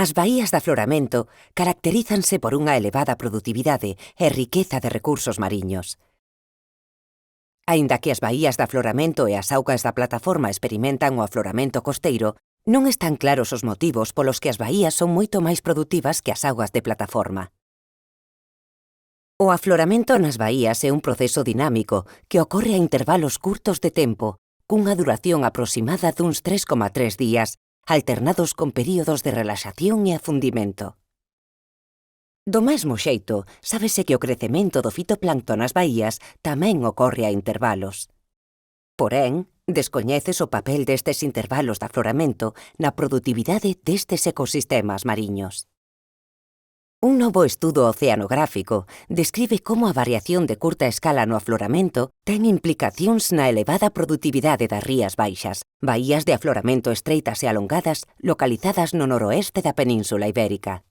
As baías de afloramento caracterízanse por unha elevada produtividade e riqueza de recursos mariños. Aínda que as baías de afloramento e as augas da plataforma experimentan o afloramento costeiro, non están claros os motivos polos que as baías son moito máis produtivas que as augas de plataforma. O afloramento nas baías é un proceso dinámico que ocorre a intervalos curtos de tempo, cunha duración aproximada duns 3,3 días, alternados con períodos de relaxación e afundimento. Do mesmo xeito, sábese que o crecemento do fitoplancto nas baías tamén ocorre a intervalos. Porén, descoñeces o papel destes intervalos de afloramento na produtividade destes ecosistemas mariños. Un novo estudo oceanográfico describe como a variación de curta escala no afloramento ten implicacións na elevada produtividade das rías baixas, baías de afloramento estreitas e alongadas localizadas no noroeste da Península Ibérica.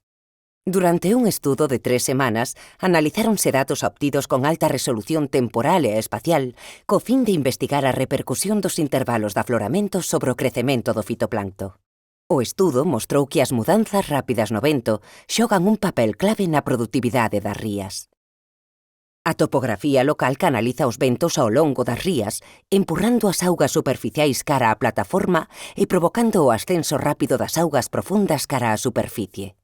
Durante un estudo de 3 semanas, analizáronse datos obtidos con alta resolución temporal e espacial co fin de investigar a repercusión dos intervalos de afloramento sobre o crecemento do fitoplancto. O estudo mostrou que as mudanzas rápidas no vento xogan un papel clave na produtividade das rías. A topografía local canaliza os ventos ao longo das rías, empurrando as augas superficiais cara á plataforma e provocando o ascenso rápido das augas profundas cara á superficie.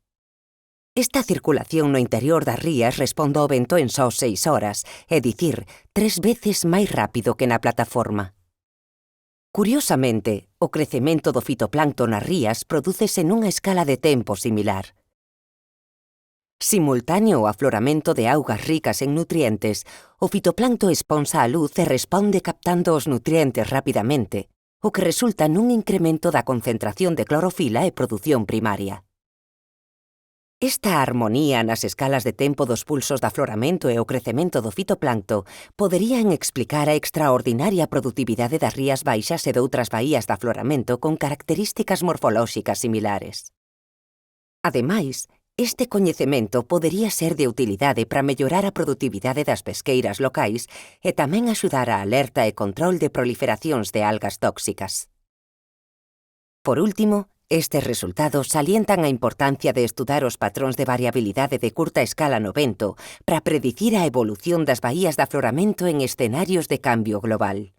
Esta circulación no interior das rías responde ao vento en só 6 horas, é dicir, 3 veces máis rápido que na plataforma. Curiosamente, o crecemento do fitoplancto nas rías prodúcese nunha escala de tempo similar. Simultáneo ao afloramento de augas ricas en nutrientes, o fitoplancto exponsa a luz e responde captando os nutrientes rapidamente, o que resulta nun incremento da concentración de clorofila e produción primaria. Esta armonía nas escalas de tempo dos pulsos de afloramento e o crecemento do fitoplancto poderían explicar a extraordinaria produtividade das rías baixas e doutras baías de afloramento con características morfolóxicas similares. Ademais, este coñecemento podería ser de utilidade para mellorar a produtividade das pesqueiras locais e tamén axudar a alerta e control de proliferacións de algas tóxicas. Por último, estes resultados salientan a importancia de estudar os patróns de variabilidade de curta escala no vento para predicir a evolución das baías de afloramento en escenarios de cambio global.